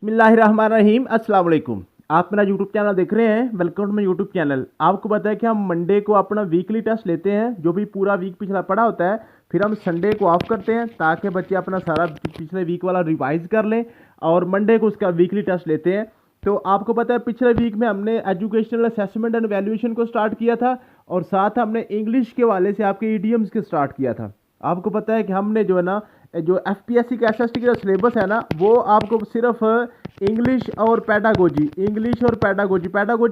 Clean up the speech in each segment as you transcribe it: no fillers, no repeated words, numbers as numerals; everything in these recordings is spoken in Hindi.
बिस्मिल्लाहिर्रहमानिर्रहीम। अस्सलाम वालेकुम। आप मेरा यूट्यूब चैनल देख रहे हैं, welcome to my YouTube channel. आपको पता है कि हम मंडे को अपना वीकली टेस्ट लेते हैं, जो भी पूरा वीक पिछला पड़ा होता है, फिर हम संडे को ऑफ करते हैं ताकि बच्चे अपना सारा पिछले वीक वाला रिवाइज कर लें और मंडे को उसका वीकली टेस्ट लेते हैं। तो आपको पता है पिछले वीक में हमने एजुकेशनल असेसमेंट एंड वैल्यूएशन को स्टार्ट किया था और साथ हमने इंग्लिश के वाले से आपके ईडीएम्स के स्टार्ट किया था। आपको पता है कि हमने जो है ना, जो एफपीएससी का एसएसटी का सिलेबस है ना, वो आपको सिर्फ इंग्लिश और पैडागोजी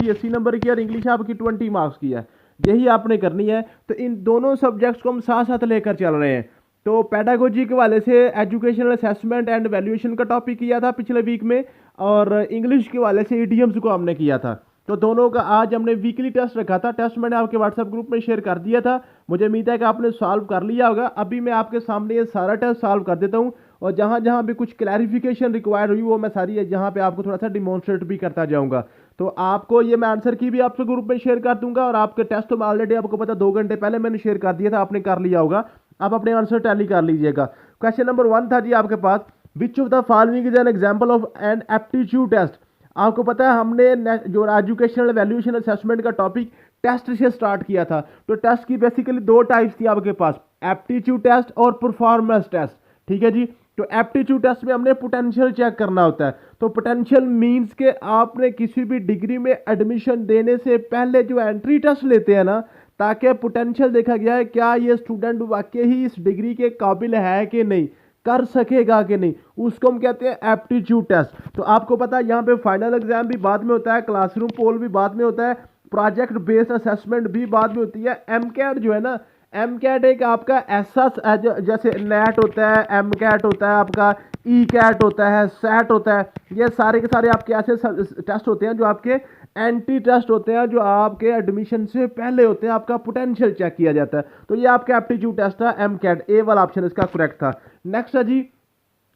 80 नंबर की और इंग्लिश आपकी 20 मार्क्स की है। यही आपने करनी है। तो इन दोनों सब्जेक्ट्स को हम साथ साथ लेकर चल रहे हैं। तो पैडागोजी के वाले से एजुकेशनल असेसमेंट एंड वैल्यूएशन का टॉपिक किया था पिछले वीक में, और इंग्लिश के वाले से ईडीएम्स को हमने किया था। तो दोनों का आज हमने वीकली टेस्ट रखा था। टेस्ट मैंने आपके व्हाट्सएप ग्रुप में शेयर कर दिया था। मुझे उम्मीद है कि आपने सॉल्व कर लिया होगा। अभी मैं आपके सामने ये सारा टेस्ट सॉल्व कर देता हूँ, और जहाँ जहाँ भी कुछ क्लैरिफिकेशन रिक्वायर हुई वो मैं सारी जहाँ पे आपको थोड़ा सा डिमॉन्स्ट्रेट भी करता जाऊँगा। तो आपको ये मैं आंसर की भी आपके ग्रुप में शेयर कर दूंगा, और आपके टेस्ट तो ऑलरेडी आपको पता 2 घंटे पहले मैंने शेयर कर दिया था, आपने कर लिया होगा। आप अपने आंसर टैली कर लीजिएगा। क्वेश्चन नंबर 1 था जी आपके पास, which of the following is an example of an aptitude test. आपको पता है हमने जो एजुकेशनल वैल्यूएशन असेसमेंट का टॉपिक टेस्ट से स्टार्ट किया था। तो टेस्ट की बेसिकली 2 टाइप्स थी आपके पास, एप्टीट्यूड टेस्ट और परफॉर्मेंस टेस्ट। ठीक है जी। तो एप्टीट्यूड टेस्ट में हमने पोटेंशियल चेक करना होता है। तो पोटेंशियल मींस के आपने किसी भी डिग्री में एडमिशन देने से पहले जो एंट्री टेस्ट लेते हैं ना, ताकि पोटेंशियल देखा गया है क्या ये स्टूडेंट वाकई ही इस डिग्री के काबिल है कि नहीं, कर सकेगा कि नहीं, उसको हम कहते हैं एप्टीट्यूड टेस्ट। तो आपको पता है यहाँ पे फाइनल एग्जाम भी बाद में होता है, क्लासरूम पोल भी बाद में होता है, प्रोजेक्ट बेस्ड असेसमेंट भी बाद में होती है। एमकैट जो है ना, एमकैट एक आपका ऐसा जैसे नेट होता है, एमकैट होता है आपका, ई कैट होता है, सेट होता है, ये सारे के सारे आपके ऐसे टेस्ट होते हैं जो आपके एंटी टेस्ट होते हैं, जो आपके एडमिशन से पहले होते हैं। आपका पोटेंशियल चेक किया जाता है। तो ये आपका एप्टीट्यूड टेस्ट था, एमकैट ए वाला ऑप्शन इसका करेक्ट था। नेक्स्ट है जी,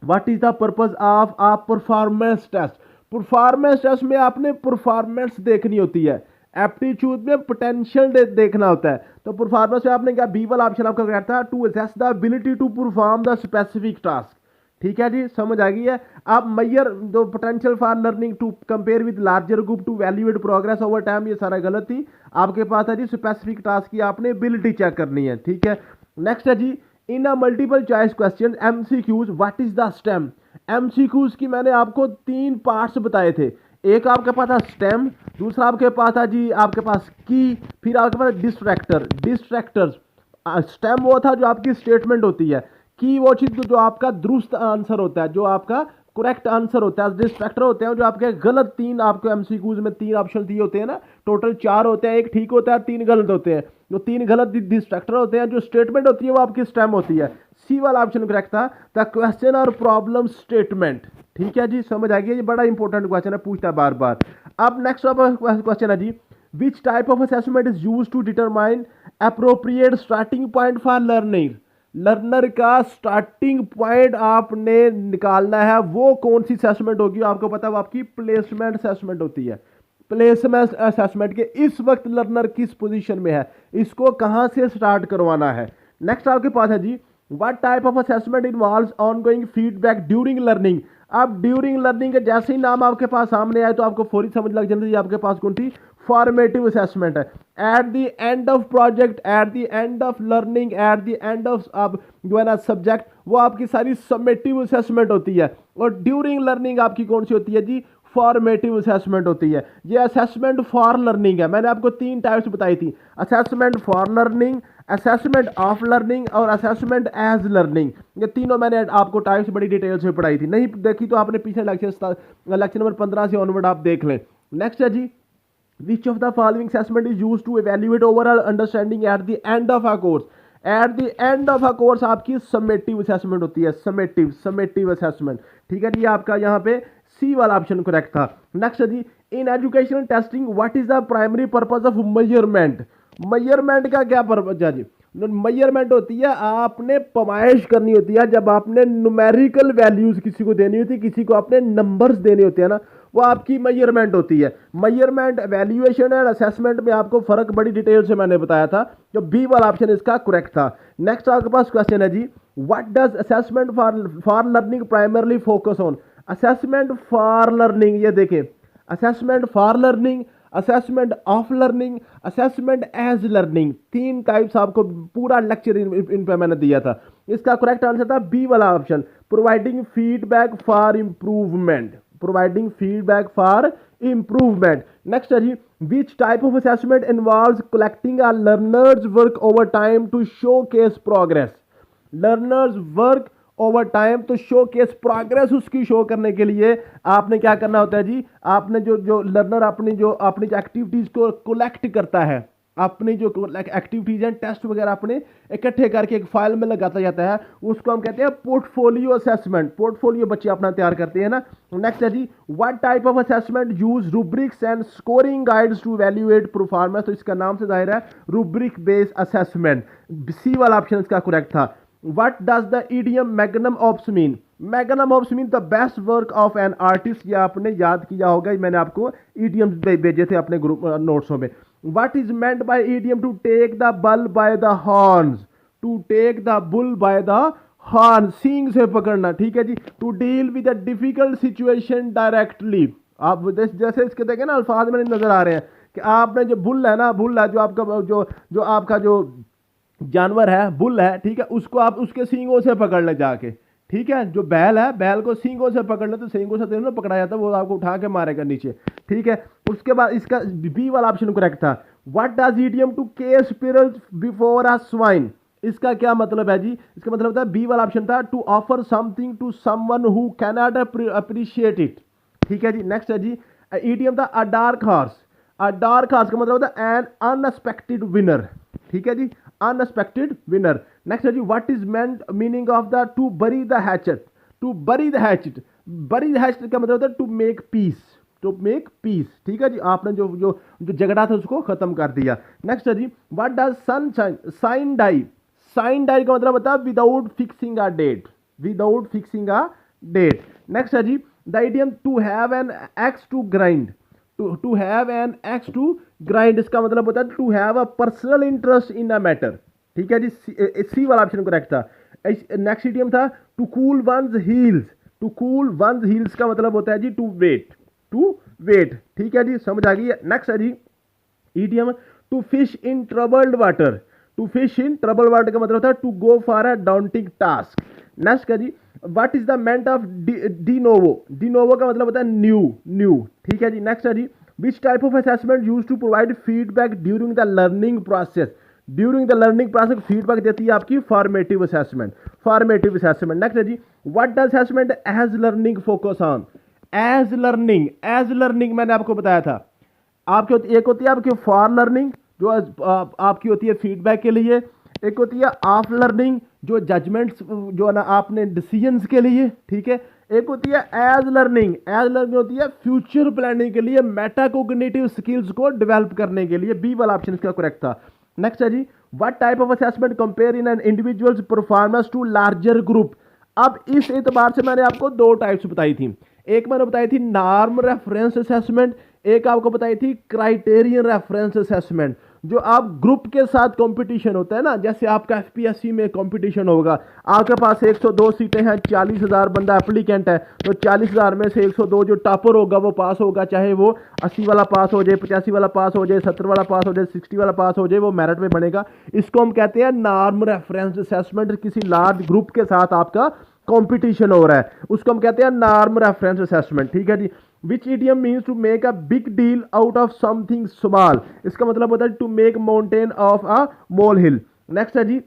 what is the purpose of a performance test. Performance test में आपने परफॉर्मेंस देखनी होती है, एप्टीट्यूड में पोटेंशियल देखना होता है। तो परफॉर्मेंस में आपने क्या, बी वाला ऑप्शन आपका करेक्ट था, to assess the ability to perform the specific task. ठीक है जी, समझ आ गई है। अब मैयर दो potential for learning to compare with larger group to evaluate progress over time, ये सारा गलत थी। आपके पास है जी स्पेसिफिक टास्क की आपने एबिलिटी चेक करनी है। ठीक है। नेक्स्ट है जी, in a multiple choice question MCQs what is the stem. MCQs की मैंने आपको 3 पार्ट्स बताए थे। एक आपके पास था स्टेम, दूसरा आपके पास था जी आपके पास की, फिर आपके पास डिस्ट्रैक्टर्स। स्टेम वो था जो आपकी स्टेटमेंट होती है, की वो चीज जो आपका दुरुस्त आंसर होता है, जो आपका करेक्ट आंसर होता है। डिस्ट्रैक्टर होते हैं जो आपके गलत, 3 आपके एमसीक्यूज में 3 ऑप्शन दिए होते हैं ना, टोटल 4 होते हैं, एक ठीक होता है, 3 गलत होते हैं। जो 3 गलत डिस्ट्रैक्टर होते हैं, जो स्टेटमेंट होती है वो आपकी स्टेम होती है। सी वाला ऑप्शन करेक्ट था, द क्वेश्चन और प्रॉब्लम स्टेटमेंट। ठीक है जी, समझ आ गया। ये बड़ा इंपॉर्टेंट क्वेश्चन है, पूछता है बार बार। अब नेक्स्ट क्वेश्चन है जी, which type of assessment is used to determine appropriate starting point for learning. Learner का स्टार्टिंग पॉइंट आपने निकालना है, वो कौन सी असेसमेंट होगी आपको पता है, वो आपकी प्लेसमेंट असेसमेंट होती है। प्लेसमेंट असेसमेंट के इस वक्त लर्नर किस पोजीशन में है, इसको कहां से स्टार्ट करवाना है। नेक्स्ट आपके पास है जी, what type of assessment involves ongoing feedback during learning. अब ड्यूरिंग लर्निंग के जैसे ही नाम आपके पास सामने आए तो आपको फौरी समझ लग जाती है आपके पास कौन सी फॉर्मेटिव असेसमेंट है। Eight the end of project, eight the end of learning, at the end of आप जो है ना सब्जेक्ट, वो आपकी सारी समेटिव असेसमेंट होती है। और ड्यूरिंग लर्निंग आपकी कौन सी होती है जी, फॉर्मेटिव असेसमेंट होती है। ये असेसमेंट फॉर लर्निंग है। मैंने आपको 3 टाइप्स बताई थी, assessment for learning, assessment of learning और असेसमेंट एज लर्निंग। ये तीनों मैंने आपको टाइप्स बड़ी डिटेल से पढ़ाई थी। नहीं देखी तो आपने पीछे लेक्चर नंबर 15 से ऑनवर्ड आप देख लें। नेक्स्ट है जी, which of the following assessment is used to evaluate overall understanding at the end of a course. At the end of a course आपकी समेटिव असेसमेंट होती है, समेटिव असेसमेंट। ठीक है जी, आपका यहाँ पे सी वाला ऑप्शन करेक्ट था। नेक्स्ट है जी, in educational testing what is the primary purpose of measurement. Measurement का क्या पर्पज है जी, मेजरमेंट होती है आपने पैमाइश करनी होती है, जब आपने न्यूमेरिकल वैल्यूज किसी को देनी होती है, किसी को आपने नंबर्स देने होते हैं ना, वो आपकी मेजरमेंट होती है। मेजरमेंट, वैल्यूएशन एंड असेसमेंट में आपको फर्क बड़ी डिटेल से मैंने बताया था, जो बी वाला ऑप्शन इसका करेक्ट था। नेक्स्ट आपके पास क्वेश्चन है जी, what does assessment for learning primarily focus on. Assessment for learning, ये देखें, assessment for learning, assessment of learning, assessment as learning, 3 types आपको पूरा लेक्चर इन पे मैंने दिया था। इसका करेक्ट आंसर था बी वाला option, providing feedback for improvement, providing feedback for improvement. Next है जी, which type of assessment involves collecting a learners work over time to showcase progress, learners work over time तो शो केस प्रोग्रेस, उसकी शो करने के लिए आपने क्या करना होता है जी, आपने जो लर्नर अपनी जो एक्टिविटीज को कलेक्ट करता है, अपनी जो एक्टिविटीज हैं टेस्ट वगैरह अपने इकट्ठे करके एक फाइल में लगाता जाता है, उसको हम कहते हैं पोर्टफोलियो असेसमेंट, पोर्टफोलियो बच्चे अपना तैयार करते हैं ना। नेक्स्ट है जी, what type of assessment use rubrics and scoring guides to evaluate performance, तो इसका नाम से जाहिर है रूब्रिक बेस्ड असेसमेंट, सी वाला ऑप्शन इसका करेक्ट था। What does the idiom magnum opus mean? Magnum opus mean the best work of an artist, ये आपने याद किया होगा, मैंने आपको idioms भेजे थे अपने ग्रुप नोट्सों में। What is meant by idiom to take the bull by the horns? To take the bull by the horns, सींग से पकड़ना, ठीक है जी। To deal with a difficult situation directly, आप जैसे इसके देखें ना अल्फाज में नजर आ रहे हैं कि आपने जो बुल है ना, बुल है जो आपका जो आपका जो जानवर है, बुल है, ठीक है, उसको आप उसके सींगों से पकड़ ले जाके, ठीक है। जो बैल है, बैल को सींगों से पकड़ ले तो सींगों से तो पकड़ा जाता है, वो आपको उठा के मारेगा नीचे, ठीक है। उसके बाद इसका बी वाला ऑप्शन करेक्ट था। What does idiom to cast pearls before a swine, इसका क्या मतलब है जी, इसका मतलब था बी वाला ऑप्शन था to offer something to someone who can not appreciate it, ठीक है जी। नेक्स्ट है जी, ईडियम था a dark horse, a dark horse का मतलब होता है एन अनएक्सपेक्टेड विनर, ठीक है जी, अनएक्सपेक्टेड विनर। नेक्स्ट है जी, what is meant meaning of the to bury the hatchet, to bury the hatchet, bury the hatchet का मतलब होता है to make peace, to make peace, ठीक है जी, आपने जो जो जो झगड़ा था उसको खत्म कर दिया। नेक्स्ट है जी, what does sunshine sine die, sine die का मतलब होता है without fixing a date, without fixing a date. Next है जी, the idiom to have an axe to grind, to have an axe to grind, इसका मतलब होता है to have a personal interest in a matter, ठीक है जी, सी वाला ऑप्शन करेक्ट था। नेक्स्ट इडियम था to cool one's heels, to cool one's heels का मतलब होता है जी टू वेट, टू वेट, ठीक है जी, समझ आ गई है। नेक्स्ट है जी, idiom to fish in troubled water, to fish in troubled water का मतलब होता है to go for a daunting task. Next है जी, what is the meant of de novo, de novo का मतलब होता है न्यू, न्यू, ठीक है जी। नेक्स्ट है जी, which type of assessment use to provide feedback during the learning process, during the learning process feedback देती है आपकी formative assessment, formative assessment. Next है जी, what does assessment as learning focus on, as learning, as learning मैंने आपको बताया था, आपकी एक होती है आपकी फॉर लर्निंग जो आपकी होती है फीडबैक के लिए, एक होती है ऑफ लर्निंग जो जजमेंट्स जो है ना आपने डिसीजंस के लिए, ठीक है, एक होती है एज लर्निंग, एज लर्निंग होती है फ्यूचर प्लानिंग के लिए, मेटाकोग्निटिव स्किल्स को डेवलप करने के लिए, बी वाला ऑप्शन इसका करेक्ट था। नेक्स्ट है जी, what type of assessment compare in an individuals performance to larger group, अब इस एतबार से मैंने आपको 2 टाइप्स बताई थी, एक मैंने बताई थी नॉर्म रेफरेंस असेसमेंट, एक आपको बताई थी क्राइटेरियन रेफरेंस असेसमेंट। जो आप ग्रुप के साथ कंपटीशन होता है ना, जैसे आपका एफपीएससी में कंपटीशन होगा, आपके पास 102 सीटें हैं, 40,000 बंदा एप्लीकेंट है, तो 40,000 में से 102 जो टॉपर होगा वो पास होगा, चाहे वो 80 वाला पास हो जाए, 85 वाला पास हो जाए, 70 वाला पास हो जाए, 60 वाला पास हो जाए, वो मेरिट में बनेगा। इसको हम कहते हैं नॉर्म रेफरेंस असेसमेंट, किसी लार्ज ग्रुप के साथ आपका कंपटीशन हो रहा है, उसको हम कहते हैं नॉर्म रेफरेंस असेसमेंट, ठीक है जी। Which idiom means to make a big deal out of something small, इसका मतलब होता है to make mountain of a molehill. Next है जी,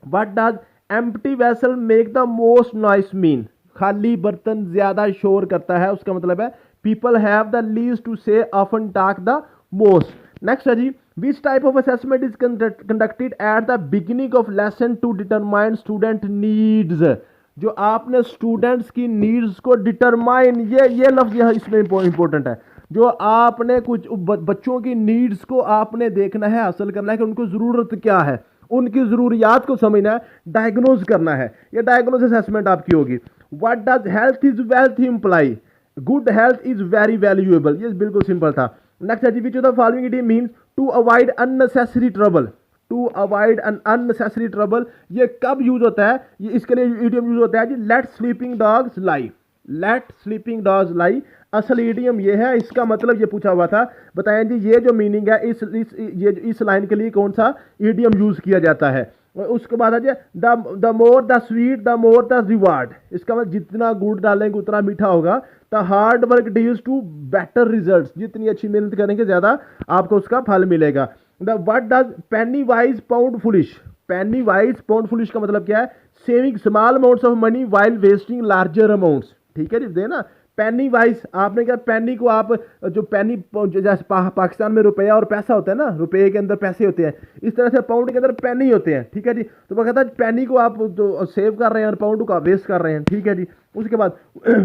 what does empty vessel make the most noise mean, खाली बर्तन ज्यादा शोर करता है, उसका मतलब है people have the least to say often talk the most. Next है जी, which type of assessment is conducted at the beginning of lesson to determine student needs, जो आपने स्टूडेंट्स की नीड्स को डिटरमाइन, ये लफ्ज यहाँ इसमें इंपॉर्टेंट है, जो आपने कुछ बच्चों की नीड्स को आपने देखना है, हासिल करना है कि उनको ज़रूरत क्या है, उनकी ज़रूरियात को समझना है, डायग्नोज करना है, ये डायग्नोज असेसमेंट आपकी होगी। What does health is wealth imply, good health is very valuable, ये बिल्कुल सिंपल था। नेक्स्ट है जी, which of the following it means to avoid unnecessary trouble, to avoid an unnecessary trouble, ये कब यूज होता है, ये इसके लिए इडियम यूज होता है जी, लेट स्लीपिंग डॉग्स लाई, लेट स्लीपिंग डॉग्स लाई। असल ईडियम ये है, इसका मतलब ये पूछा हुआ था, बताएं जी ये जो मीनिंग है इस लाइन के लिए कौन सा ईडियम यूज किया जाता है। उसके बाद आ जाए the more the sweet the more the reward. इसका मतलब जितना गुड़ डालेंगे उतना मीठा होगा। The hard work deals to better results, जितनी अच्छी मेहनत करेंगे ज्यादा आपको उसका फल मिलेगा। The what does penny wise pound foolish. Penny wise pound foolish का मतलब क्या है, saving small amounts of money while wasting larger amounts. ठीक है जी, देना पेनी वाइज, आपने क्या पेनी को आप जो पेनी जैसे पाकिस्तान में रुपया और पैसा होता है ना, रुपये के अंदर पैसे होते हैं, इस तरह से पाउंड के अंदर पेनी होते हैं। ठीक है जी, तो मैं कहता है पेनी को आप जो सेव कर रहे हैं और पाउंड को आप वेस्ट कर रहे हैं। ठीक है जी, उसके बाद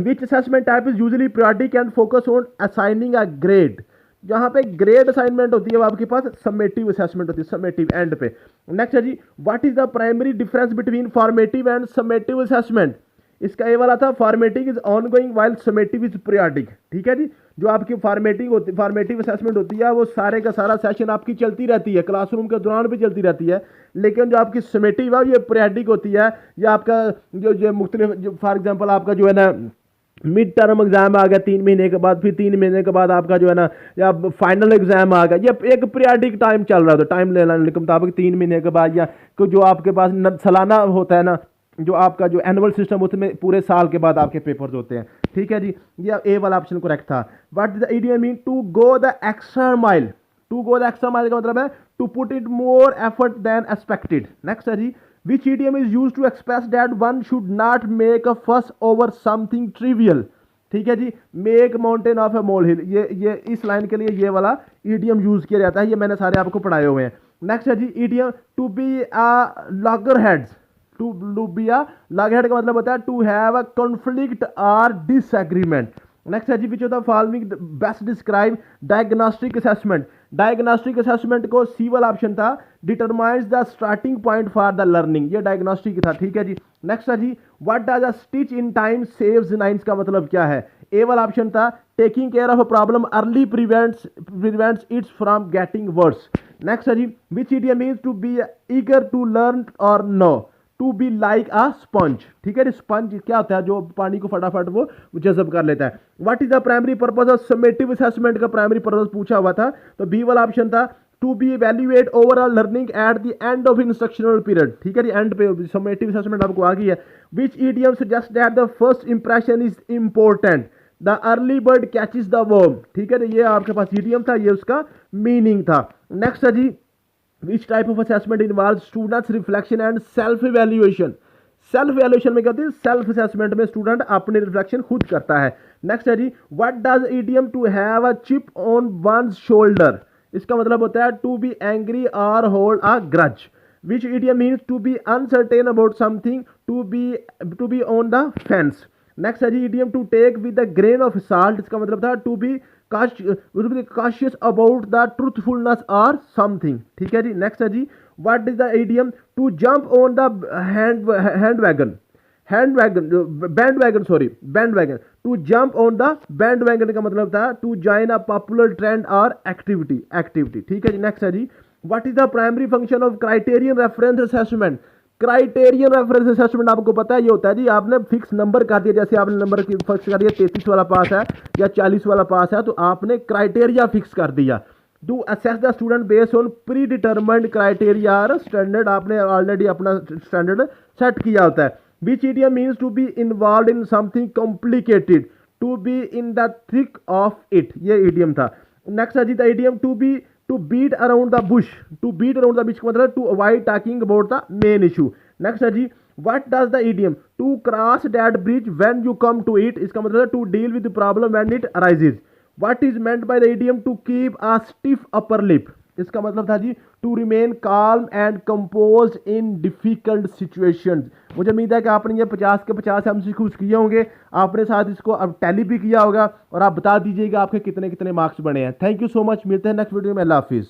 विच assessment type is usually periodic and focus on assigning a grade. जहां पे ग्रेड असाइनमेंट होती है वो आपके पास समेटिव असेसमेंट होती है, समेटिव एंड पे। नेक्स्ट है जी, what is the primary difference between formative and summative assessment. इसका ये वाला था formative is ongoing while summative is periodic. ठीक है जी, जो आपकी फॉर्मेटिव असेसमेंट होती है वो सारे का सारा सेशन आपकी चलती रहती है, क्लासरूम के दौरान भी चलती रहती है, लेकिन जो आपकी समेटिव है ये पीरियोडिक होती है। या आपका जो मुख्तलिफ, फॉर एग्जाम्पल आपका जो है ना मिड टर्म एग्जाम आ गया 3 महीने के बाद, फिर 3 महीने के बाद आपका जो है ना या फाइनल एग्जाम आ गया, ये एक पीरियोडिक टाइम चल रहा है, तो टाइम लेने के मुताबिक 3 महीने के बाद, या जो आपके पास सालाना होता है ना, जो आपका जो एनुअल सिस्टम उसमें पूरे साल के बाद आपके पेपर्स होते हैं। ठीक है जी, ये ए वाला ऑप्शन करेक्ट था। What the idiom mean to go the extra mile. To go the extra mile का मतलब है to put it more effort than expected. Next है जी, which idiom is used to express that one should not make a fuss over something trivial। ठीक है जी, मेक माउंटेन ऑफ ए मोल हिल, ये इस लाइन के लिए ये वाला ईडियम यूज किया जाता है, ये मैंने सारे आपको पढ़ाए हुए हैं। नेक्स्ट है जी, idiom to be a loggerheads. To be a loggerheads का मतलब होता है टू हैव अ कॉन्फ्लिक्ट और डिसएग्रीमेंट। नेक्स्ट है जी, which of the following best describe diagnostic assessment. Diagnostic assessment को सी वाला ऑप्शन था, determines the starting point for the learning, ये डायग्नोस्टिक था। ठीक है जी, नेक्स्ट है जी, what does a stitch in time saves nines का मतलब क्या है। ए वाला ऑप्शन था, taking care of a problem early prevents its from getting worse. Next है जी, which idiom means to be eager to learn और know. To be like a sponge. ठीक है, स्पंज क्या होता है, जो पानी को फटाफट वो जज़ब कर लेता है। What is the primary purpose of summative assessment का प्राइमरी पर्पस पूछा हुआ था, तो बी वाला ऑप्शन था, to be evaluate overall learning at the end of instructional period. ठीक है जी, एंड पे समेटिव असेसमेंट आपको आ गई है। Which idiom suggest that the first impression is important. The early bird catches the worm. ठीक है, ये आपके पास ईडियम था, ये उसका मीनिंग था। नेक्स्ट है जी, which type of assessment involves students reflection and self evaluation। Self valuation में क्या होती है, सेल्फ असेसमेंट में स्टूडेंट अपने रिफ्लेक्शन खुद करता है। नेक्स्ट है जी, what does idiom to have a chip on one's shoulder. इसका मतलब होता है टू बी एंग्री और hold a grudge. Which idiom means to be uncertain about something, to be on the fence. Next है जी, idiom to take with the grain of salt, इसका मतलब था to be cautious about the truthfulness or something। ठीक है जी, नेक्स्ट है जी, what is the idiom to jump on the bandwagon. To jump on the bandwagon का मतलब था to join a popular trend और एक्टिविटी। ठीक है जी, नेक्स्ट है जी, what is the primary function of criterion reference assessment. Criterion reference assessment आपको पता है ये होता है जी, आपने फिक्स नंबर कर दिया, जैसे आपने नंबर फिक्स कर दिया 33 वाला पास है या 40 वाला पास है, तो आपने क्राइटेरिया फिक्स कर दिया। To assess the student based on predetermined criteria और स्टैंडर्ड, आपने ऑलरेडी अपना स्टैंडर्ड सेट किया होता है। Which idiom means to be involve in something complicated, to be in the thick of it, ये इडियम था। नेक्स्ट है जी, the idiom to beat around the bush. To beat around the bush का मतलब to avoid talking about the main issue. Next है जी, what does the idiom to cross that bridge when you come to it, इसका मतलब है to deal with the problem when it arises. What is meant by the idiom to keep a stiff upper lip, इसका मतलब था जी to remain calm and composed in difficult situations. मुझे उम्मीद है कि आपने ये 50 के 50 एमसीक्यूज किए होंगे, आपने साथ इसको अब टैली भी किया होगा, और आप बता दीजिएगा आपके कितने मार्क्स बने हैं। थैंक यू सो मच, मिलते हैं नेक्स्ट वीडियो में, अल्लाह हाफिज़।